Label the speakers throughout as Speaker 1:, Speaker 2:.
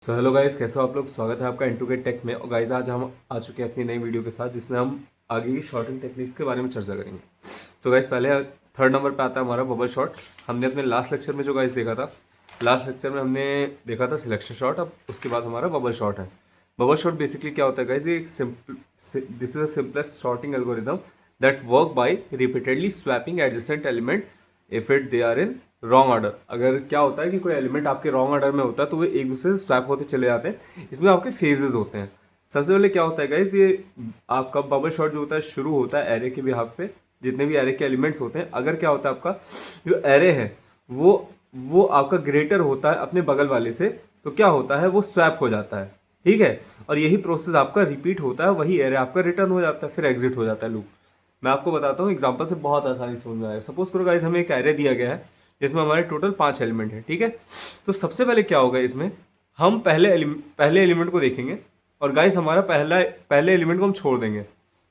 Speaker 1: So hello guys, कैसे हो आप लोग। स्वागत है आपका इनटू गेट टेक में। और गाइस आज हम आ चुके हैं अपनी नई वीडियो के साथ, जिसमें हम आगे की शॉर्टिंग टेक्निक्स के बारे में चर्चा करेंगे। सो गाइस पहले थर्ड नंबर पे आता है हमारा बबल शॉट। हमने अपने लास्ट लेक्चर में जो गाइस देखा था, लास्ट लेक्चर में हमने देखा था सिलेक्शन शॉट। अब उसके बाद हमारा बबल शॉट है। बबल शॉट बेसिकली क्या होता है गाइस, ये एक this is the simplest sorting algorithm that work by repeatedly swapping adjacent element if it they are in wrong order. अगर क्या होता है कि कोई एलिमेंट आपके रॉन्ग ऑर्डर में होता है तो वो एक दूसरे से स्वैप होते चले जाते हैं। इसमें आपके फेजेस होते हैं। सबसे पहले क्या होता है गाइज, ये आपका बबल शॉट जो होता है शुरू होता है एरे के बिहाफ पे। जितने भी एरे के एलिमेंट्स होते हैं, अगर क्या होता है आपका जो एरे है वो आपका ग्रेटर होता है अपने बगल वाले से, तो क्या होता है वो स्वैप हो जाता है। ठीक है, और यही प्रोसेस आपका रिपीट होता है, वही एरे आपका रिटर्न हो जाता है, फिर एग्जिट हो जाता है लूप। मैं आपको बताता हूँ एग्जांपल से, बहुत आसानी समझ में आएगा। सपोज करो गाइस हमें एक एरे दिया गया है जिसमें हमारे टोटल 5 एलिमेंट है। ठीक है, तो सबसे पहले क्या होगा इसमें, हम पहले एलिमेंट को देखेंगे। और गाइस हमारा पहले एलिमेंट को हम छोड़ देंगे।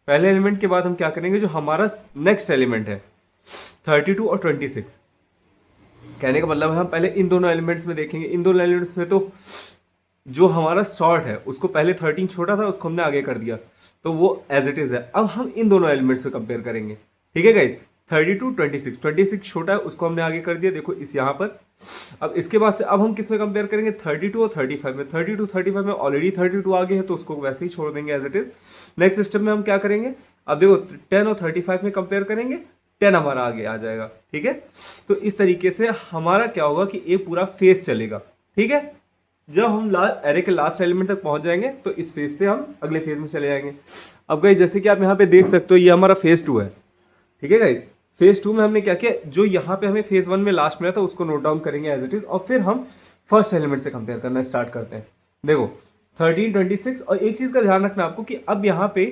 Speaker 1: पहले एलिमेंट के बाद हम क्या करेंगे, जो हमारा नेक्स्ट एलिमेंट है 32 और 26। कहने का मतलब है हम पहले इन दोनों एलिमेंट्स में देखेंगे। इन दोनों एलिमेंट्स में तो जो हमारा शॉर्ट है उसको पहले 13 छोटा था, उसको हमने आगे कर दिया, तो वो एज इट इज है। अब हम इन दोनों एलिमेंट्स से कंपेयर करेंगे। ठीक है गाइज, 32 26 छोटा है, उसको हमने आगे कर दिया, देखो इस यहाँ पर। अब इसके बाद से अब हम किस में कंपेयर करेंगे, 32 और 35 में। 32 35 में ऑलरेडी 32 आगे है, तो उसको वैसे ही छोड़ देंगे as it is. Next step में हम क्या करेंगे, अब देखो 10 और 35 में कंपेयर करेंगे, 10 हमारा आगे आ जाएगा। ठीक है, तो इस तरीके से हमारा क्या होगा कि ये पूरा फेस चलेगा। ठीक है, जब हम एरे के लास्ट एलिमेंट तक पहुंच जाएंगे तो इस फेज से हम अगले फेज में चले जाएंगे। अब गाइस जैसे कि आप यहाँ पे देख सकते हो, ये हमारा फेज 2 है। ठीक है गाइस, फेज 2 में हमने क्या किया, जो यहाँ पे हमें फेज 1 में लास्ट मिला था उसको नोट डाउन करेंगे एज इट इज, और फिर हम फर्स्ट एलिमेंट से कंपेयर करना स्टार्ट करते हैं। देखो 13 26, और एक चीज का ध्यान रखना आपको कि अब यहाँ पे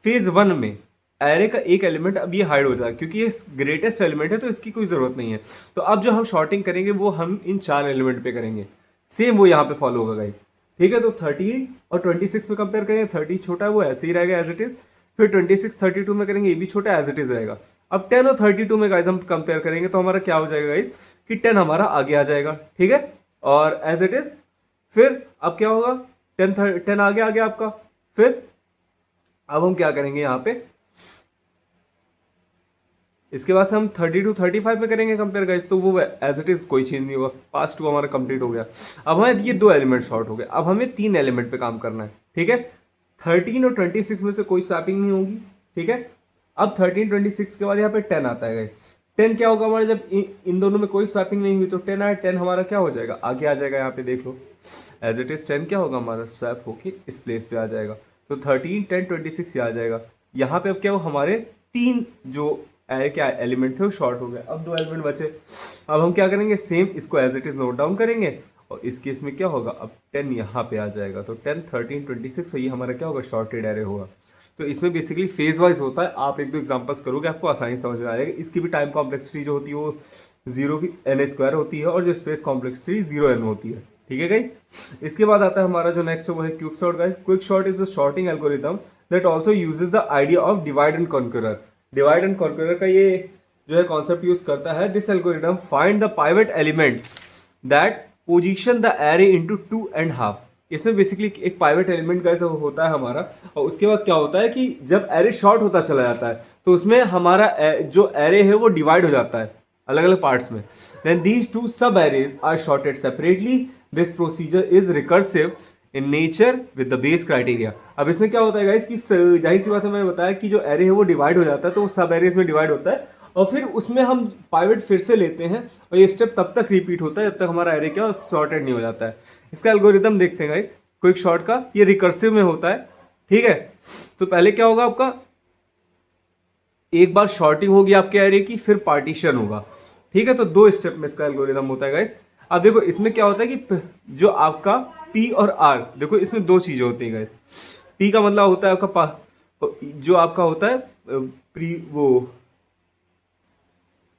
Speaker 1: फेज 1 में एरे का एक एलिमेंट अब ये हाइड हो जाएगा, क्योंकि ये ग्रेटेस्ट एलिमेंट है तो इसकी कोई जरूरत नहीं है। तो अब जो हम शॉर्टिंग करेंगे वो हम इन 4 एलिमेंट पे करेंगे। सेम वो यहाँ पे फॉलो होगा गाइस। ठीक है, तो 13 और 26 में कंपेयर करेंगे, 30 छोटा है वो ऐसे ही रहेगा एज इट इज। फिर 26 32 में करेंगे, ये भी छोटा एज इट इज रहेगा। अब 10 और 32 में गाइस हम कंपेयर करेंगे तो हमारा क्या हो जाएगा गाइस, कि 10 हमारा आगे आ जाएगा। ठीक है, और एज इट इज फिर अब क्या होगा, 10 आगे आ गया आपका। फिर अब हम क्या करेंगे यहाँ पे, इसके बाद से हम 32 35 में करेंगे कंपेयर गाइस, तो वो एज इट इज कोई चेंज नहीं होगा। पास 2 हमारा कंप्लीट हो गया। अब हमें ये 2 एलिमेंट शॉर्ट हो गए, अब हमें 3 एलिमेंट पे काम करना है। ठीक है, 13 और 26 में से कोई स्वैपिंग नहीं होगी। ठीक है, अब 13 26 के बाद यहाँ पे 10 आता है गाइस। 10 क्या होगा हमारे, जब इन दोनों में कोई स्वैपिंग नहीं हुई तो 10 आया, 10 हमारा क्या हो जाएगा, आगे आ जाएगा। यहाँ पे देख लो एज इट इज 10 क्या होगा हमारा, स्वैप होके इस प्लेस पे आ जाएगा। तो 13 10 26 ये आ जाएगा। यहाँ पे अब क्या हो, हमारे 3 जो एरे क्या एलिमेंट थे वो शॉर्ट हो गए। अब 2 एलिमेंट बचे। अब हम क्या करेंगे, सेम इसको as it is note down करेंगे, और इस केस में क्या होगा, अब 10 यहाँ पे आ जाएगा। तो 10 13 26 ये हमारा क्या होगा, शॉर्टेड एरे होगा। तो इसमें बेसिकली फेज वाइज होता है। आप एक दो एग्जांपल्स करोगे आपको आसानी समझ में आ जाएगा। इसकी भी टाइम कॉम्प्लेक्सिटी जो होती है वो 0 की n² होती है, और जो स्पेस कॉम्प्लेक्सिटी 0n होती है। ठीक है गाइस, इसके बाद आता है हमारा जो नेक्स्ट है वो है quick sort guys. Quick sort is the sorting algorithm that also uses the idea of divide and conquer. Divide and conquer का ये जो है कॉन्सेप्ट यूज करता है। This algorithm find the pivot element that position the array into 2.5। इसमें basically एक pivot element का होता है हमारा, और उसके बाद क्या होता है कि जब एरे शॉर्ट होता चला जाता है तो उसमें हमारा जो एरे है वो डिवाइड हो जाता है अलग अलग पार्ट्स में। देन दीज 2 सब arrays are sorted separately. This procedure is recursive in nature with the base criteria. अब इसमें क्या होता है गाइस कि जाहिर सी बात है, मैंने बताया कि जो एरे है वो डिवाइड हो जाता है, तो वो सब एरेज में डिवाइड होता है, और फिर उसमें हम पाइवट फिर से लेते हैं, और ये स्टेप तब तक रिपीट होता है जब तक हमारा एरे क्या सॉर्टेड नहीं हो जाता है। इसका एल्गोरिथम देखते हैं गाइस क्विक शॉर्ट का, ये रिकर्सिव में होता है। ठीक है, तो पहले क्या होगा आपका, एक बार शॉर्टिंग होगी आपके एरे की, फिर पार्टीशन होगा। ठीक है, तो 2 स्टेप में इसका एल्गोरिथम होता है गाइस। अब देखो इसमें क्या होता है कि जो आपका P और R, देखो इसमें 2 चीजें होती हैं गाइस। P का मतलब होता है आपका जो आपका होता है प्री वो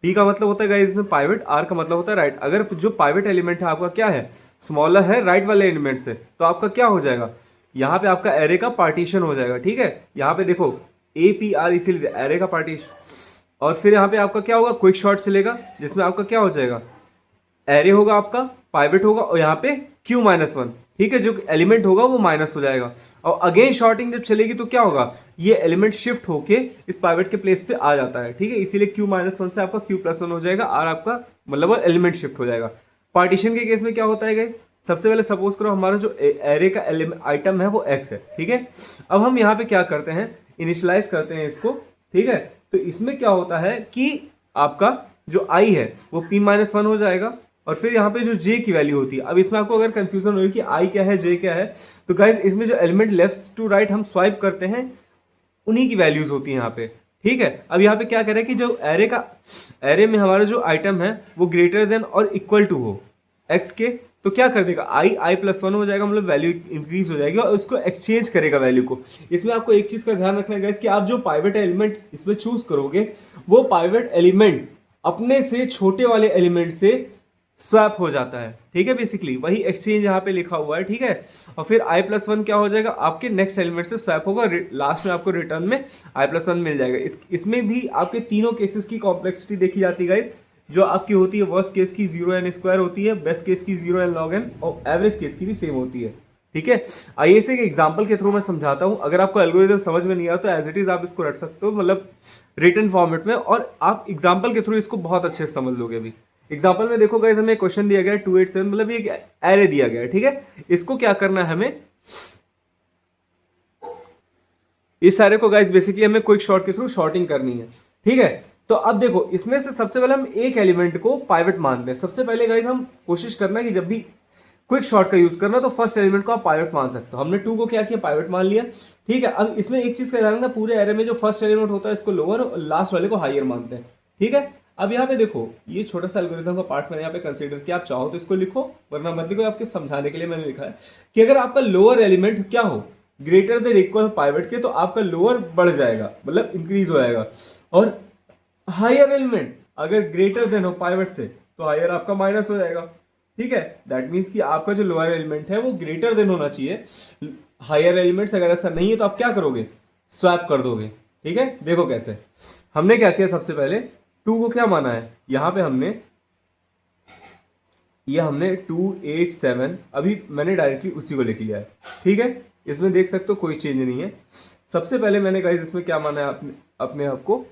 Speaker 1: P का मतलब होता है गाइस इसमें पाइवट, R का मतलब होता है राइट। अगर जो पाइवट एलिमेंट है आपका क्या है, स्मॉलर है राइट वाले एलिमेंट से, तो आपका क्या हो जाएगा, यहाँ पे आपका एरे का पार्टीशन हो जाएगा। ठीक है, यहाँ पे देखो APR इसीलिए एरे का पार्टीशन। और फिर यहाँ पे आपका क्या होगा, क्विक शॉर्ट चलेगा, जिसमें आपका क्या हो जाएगा, एरे होगा आपका, पाइवेट होगा और यहाँ पे Q-1, ठीक है, जो एलिमेंट होगा वो माइनस हो जाएगा। और अगेन शॉर्टिंग जब चलेगी तो क्या होगा, ये एलिमेंट शिफ्ट होके इस पाइवेट के प्लेस पे आ जाता है, ठीक है, इसीलिए Q-1 से आपका Q+1 हो जाएगा और आपका मतलब वो एलिमेंट शिफ्ट हो जाएगा। पार्टीशन के केस में क्या होता है गाइस, सबसे पहले सपोज करो हमारा जो एरे का आइटम है वो x है, ठीक है। अब हम यहाँ पे क्या करते हैं, इनिशियलाइज करते हैं इसको, ठीक है। तो इसमें क्या होता है कि आपका जो i है वो P-1 हो जाएगा और फिर यहाँ पे जो j की वैल्यू होती है। अब इसमें आपको अगर कंफ्यूजन हो कि i क्या है j क्या है, तो गाइज इसमें जो एलिमेंट लेफ्ट टू राइट हम स्वाइप करते हैं उन्हीं की वैल्यूज होती है यहाँ पे, ठीक है। अब यहाँ पे क्या करें कि जो एरे में हमारा जो आइटम है वो ग्रेटर देन और इक्वल टू हो x के, तो क्या कर देगा i+1 हो जाएगा, मतलब वैल्यू इंक्रीज हो जाएगी और उसको एक्सचेंज करेगा वैल्यू को। इसमें आपको एक चीज का ध्यान रखना है गाइस कि आप जो पाइवेट एलिमेंट इसमें चूज करोगे वो पाइवेट एलिमेंट अपने से छोटे वाले एलिमेंट से स्वैप हो जाता है, ठीक है, बेसिकली वही एक्सचेंज यहाँ पे लिखा हुआ है, ठीक है। और फिर i+1 क्या हो जाएगा, आपके नेक्स्ट एलिमेंट से स्वैप होगा, लास्ट में आपको रिटर्न में i+1 मिल जाएगा। इसमें भी आपके तीनों केसेस की कॉम्प्लेक्सिटी देखी जाती है गाइस, जो आपकी होती है वर्स्ट केस की 0n² होती है, बेस्ट केस की 0n log n और एवरेज केस की भी सेम होती है, ठीक है। आइए इसे एक एग्जांपल के थ्रू मैं समझाता हूं। अगर आपको एल्गोरिथम समझ में नहीं आया तो एज इट इज आप इसको रख सकते हो, मतलब रिटन फॉर्मेट में, और आप एग्जांपल के थ्रू इसको बहुत अच्छे से समझ लोगे। अभी एग्जांपल में देखो गाइस, हमें क्वेश्चन दिया गया है 287, मतलब एक एरे दिया गया है, ठीक है। इसको क्या करना है, हमें इस सारे को गाइस बेसिकली हमें क्विक शॉर्ट के थ्रू शॉर्टिंग करनी है, ठीक है। तो अब देखो इसमें से सबसे पहले हम एक एलिमेंट को पाइवेट मानते हैं। सबसे पहले गाइस हम कोशिश करना कि जब भी क्विक शॉर्ट का यूज करना तो फर्स्ट एलिमेंट को आप पाइवेट मान सकते हो। हमने 2 को क्या किया, पाइवेट मान लिया, ठीक है। अब इसमें एक चीज का ध्यान रखना, पूरे एरे में जो फर्स्ट एलिमेंट होता है इसको लोअर और लास्ट वाले को हायर मानते हैं, ठीक है। अब यहाँ पे देखो ये छोटा सा एल्गोरिथम का पार्ट मैंने यहाँ पे कंसीडर किया, आप चाहो तो इसको लिखो वरना मत लिखो, आपके समझाने के लिए मैंने लिखा है कि अगर आपका लोअर एलिमेंट क्या हो ग्रेटर देन इक्वल पाइवेट के, तो आपका लोअर बढ़ जाएगा, मतलब इंक्रीज हो जाएगा, और हायर एलिमेंट अगर ग्रेटर देन हो पाइवेट से तो हायर आपका माइनस हो जाएगा, ठीक है। दैट मीन्स कि आपका जो लोअर एलिमेंट है वो ग्रेटर देन होना चाहिए, हायर एलिमेंट्स अगर ऐसा नहीं है तो आप क्या करोगे, स्वैप कर दोगे, ठीक है। देखो कैसे, हमने क्या किया, सबसे पहले 2 को क्या माना है, यहां पे हमने 287, अभी मैंने डायरेक्टली उसी को लिख लिया है, ठीक है। इसमें देख सकते हो कोई चेंज नहीं है। सबसे पहले मैंने गाइस इसमें क्या माना है, अपने आप को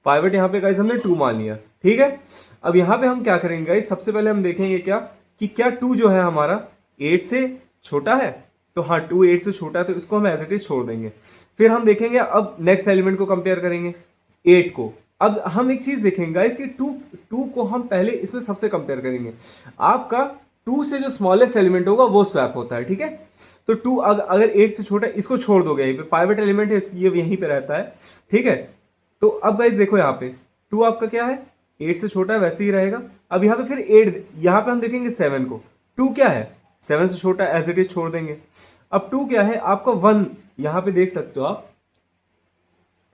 Speaker 1: पाइवेट, यहाँ पे गाइस हमने 2 मान लिया, ठीक है। अब यहाँ पे हम क्या करेंगे गाइस, सबसे पहले हम देखेंगे क्या 2 जो है हमारा 8 से छोटा है, तो हाँ 2 8 से छोटा है तो इसको हम एज इट इज छोड़ देंगे। फिर हम देखेंगे अब नेक्स्ट एलिमेंट को कंपेयर करेंगे 8 को। अब हम एक चीज देखेंगे गाइस कि 2 को हम पहले इसमें सबसे कंपेयर करेंगे, आपका 2 से जो स्मॉलेस्ट एलिमेंट होगा वो स्वैप होता है, ठीक है। तो 2 अगर 8 से छोटा है इसको छोड़ दोगे, यहीं पे पाइवेट एलिमेंट है ये यहीं पे रहता है, ठीक है। तो अब गाइस देखो यहाँ पे 2 आपका क्या है 8 से छोटा है, वैसे ही रहेगा। अब यहाँ पे फिर 8, यहाँ पे हम देखेंगे 7 को, 2 क्या है 7 से छोटा है, एज इट इज छोड़ देंगे। अब 2 क्या है आपका 1, यहाँ पे देख सकते हो आप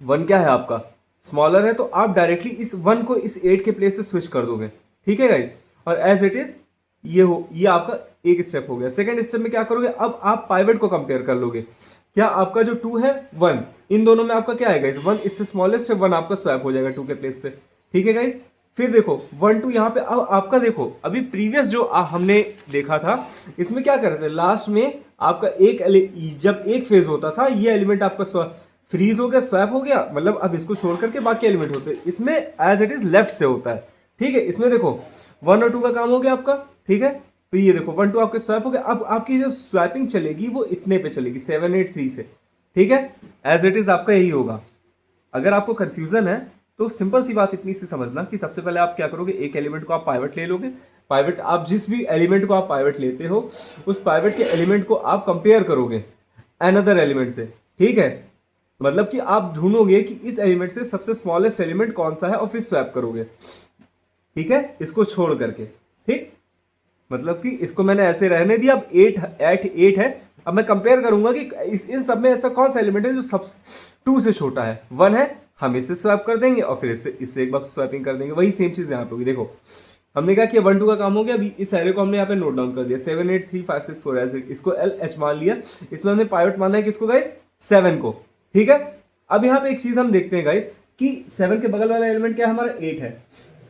Speaker 1: 1 क्या है आपका स्मॉलर है, तो आप डायरेक्टली इस 1 को इस 8 के प्लेस से स्विच कर दोगे, ठीक है गाइस। और एज इट इज ये आपका एक स्टेप हो गया। सेकंड स्टेप में क्या करोगे, अब आप पाइवेट को कंपेयर कर लोगे, क्या आपका जो 2 है 1, इन दोनों में आपका क्या है गाइस 1, इससे स्मॉलेस्ट है 1 आपका स्वैप हो जाएगा 2 के प्लेस पे, ठीक है गाइस। फिर देखो 1 2 यहाँ पे, अब आपका देखो अभी प्रीवियस जो हमने देखा था इसमें क्या कर रहे थे, लास्ट में आपका जब एक फेज होता था ये एलिमेंट आपका फ्रीज हो गया, स्वैप हो गया, मतलब अब इसको छोड़ करके बाकी एलिमेंट होते हैं, इसमें एज इट इज लेफ्ट से होता है, ठीक है। इसमें देखो 1 और 2 का काम हो गया आपका, ठीक है। तो ये देखो 1 2 आपके स्वैप हो गया, अब आपकी जो स्वैपिंग चलेगी वो इतने पे चलेगी 7 8 3 से, ठीक है। एज इट इज आपका यही होगा। अगर आपको कंफ्यूजन है तो सिंपल सी बात इतनी सी समझना कि सबसे पहले आप क्या करोगे, एक एलिमेंट को आप पाइवेट ले लोगे, पाइवेट आप जिस भी एलिमेंट को आप पाइवेट लेते हो उस पाइवेट के एलिमेंट को आप कंपेयर करोगे अनदर एलिमेंट से, ठीक है। मतलब कि आप ढूंढोगे कि इस एलिमेंट से सबसे स्मॉलेस्ट एलिमेंट कौन सा है और फिर स्वैप करोगे, ठीक है, इसको छोड़ करके, ठीक। मतलब कि इसको मैंने ऐसे रहने दिया, अब 8 है, अब मैं कंपेयर करूंगा कि इन सब में ऐसा कौन सा एलिमेंट है जो सब 2 से छोटा है, 1 है, हम इससे स्वैप कर देंगे और फिर इससे एक बार स्वैपिंग कर देंगे, वही सेम चीज यहाँ पे होगी। देखो हमने कहा कि 1 2 का काम हो गया, अभी इस एरे को हमने यहाँ पे नोट डाउन कर दिया 7 8 3 5 6 4 ऐसे, इसको LH मान लिया, इसमें हमने पाइवेट माना है किसको गाइस 7 को, ठीक है। अब यहाँ पे एक चीज हम देखते हैं गाइस कि 7 के बगल वाला एलिमेंट क्या है हमारा 8 है,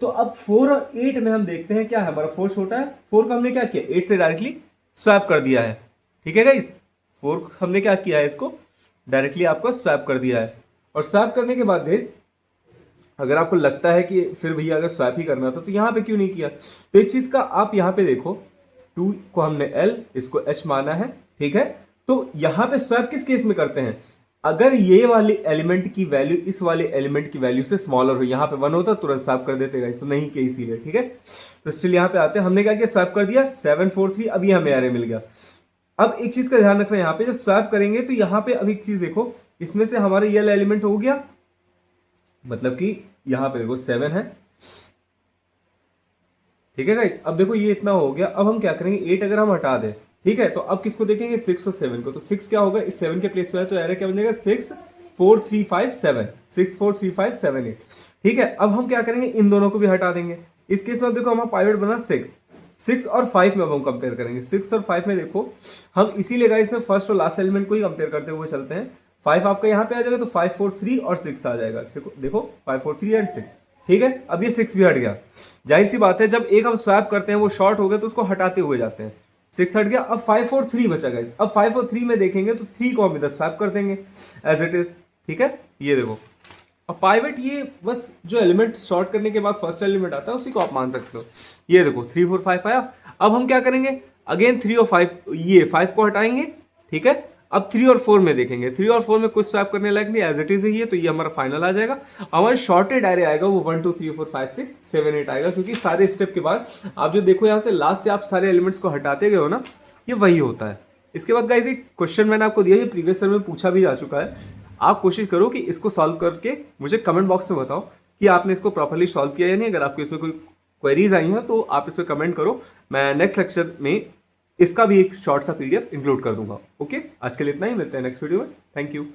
Speaker 1: तो अब 4 और 8 में हम देखते हैं क्या है, हमारा 4 छोटा है, 4 का हमने क्या किया 8 से डायरेक्टली स्वैप कर दिया है। ठीक है गाइस, 4 हमने क्या किया है, इसको डायरेक्टली आपको स्वैप कर दिया है। और स्वैप करने के बाद गाइस अगर आपको लगता है कि फिर भैया अगर स्वैप ही करना था तो यहाँ पे क्यों नहीं किया, तो एक चीज का आप यहाँ पे देखो, 2 को हमने L, इसको H माना है। ठीक है, तो यहाँ पे स्वैप किस केस में करते हैं, अगर ये वाले एलिमेंट की वैल्यू इस वाले एलिमेंट की वैल्यू से स्मॉलर हो, यहाँ पे 1 होता तुरंत स्वैप कर देते गाइस, तो नहीं किया इसीलिए। ठीक है, तो स्टिल यहाँ पे आते हैं, हमने क्या किया स्वैप कर दिया 7 4 3, अब ये हमें एरे मिल गया। अब एक चीज का ध्यान रखना, यहाँ पे जब स्वैप करेंगे तो यहाँ पे अब एक चीज देखो, इसमें से हमारा ये एलिमेंट हो गया, मतलब कि यहाँ पे देखो 7 है। ठीक है गाइस, अब देखो ये इतना हो गया, अब हम क्या करेंगे 8 अगर हम हटा दें, ठीक है, तो अब किसको देखेंगे 6 और 7 को, तो 6 क्या होगा इस 7 के प्लेस पे है, तो एरे क्या बन जाएगा 6 4 3 5 7, 6 4 3 5 7 8। ठीक है, अब हम क्या करेंगे इन दोनों को भी हटा देंगे। इस केस में अब देखो हमारा पाइवट बना 6 और 5 में अब हम कंपेयर करेंगे। 6 और 5 में देखो हम इसीलिए गाइस फर्स्ट और लास्ट एलिमेंट को ही कंपेयर करते हुए चलते हैं। 5 आपका यहाँ पे आ जाएगा तो 5 4 3 और 6 आ जाएगा। देखो 5 4 3 एंड 6। ठीक है, अब ये 6 भी हट गया। जाहिर सी बात है जब एक हम स्वैप करते हैं वो शॉर्ट हो गया तो उसको हटाते हुए जाते हैं। 6 हट गया, अब 5 और 3 बचा गाइस। अब 5 और 3 में देखेंगे तो 3 को हम इधर स्वैप कर देंगे एज इट इज। ठीक है, ये देखो अब पाइवट ये बस जो एलिमेंट सॉर्ट करने के बाद फर्स्ट एलिमेंट आता है उसी को आप मान सकते हो। ये देखो 3 4 5 आया। अब हम क्या करेंगे अगेन 3 और 5, ये 5 को हटाएंगे। ठीक है, अब 3 और 4 में देखेंगे, 3 और 4 में कुछ स्वैप करने लायक नहीं, एज इट इज है ये, तो ये हमारा फाइनल आ जाएगा। हमारा शॉर्टेड एरे आएगा वो 1 2 3 4 5 6 7 8 आएगा, क्योंकि सारे स्टेप के बाद आप जो देखो यहाँ से लास्ट से आप सारे एलिमेंट्स को हटाते गए हो ना, ये वही होता है। इसके बाद गाइस एक क्वेश्चन मैंने आपको दिया, ये प्रीवियस ईयर में पूछा भी जा चुका है। आप कोशिश करो कि इसको सॉल्व करके मुझे कमेंट बॉक्स में बताओ कि आपने इसको प्रॉपर्ली सॉल्व किया या नहीं। अगर आपको इसमें कोई क्वेरीज आई हैं तो आप इस पर कमेंट करो, मैं नेक्स्ट लेक्चर में इसका भी एक शॉर्ट सा PDF इंक्लूड कर दूंगा। ओके, आज के लिए इतना ही, मिलते हैं नेक्स्ट वीडियो में। Thank you.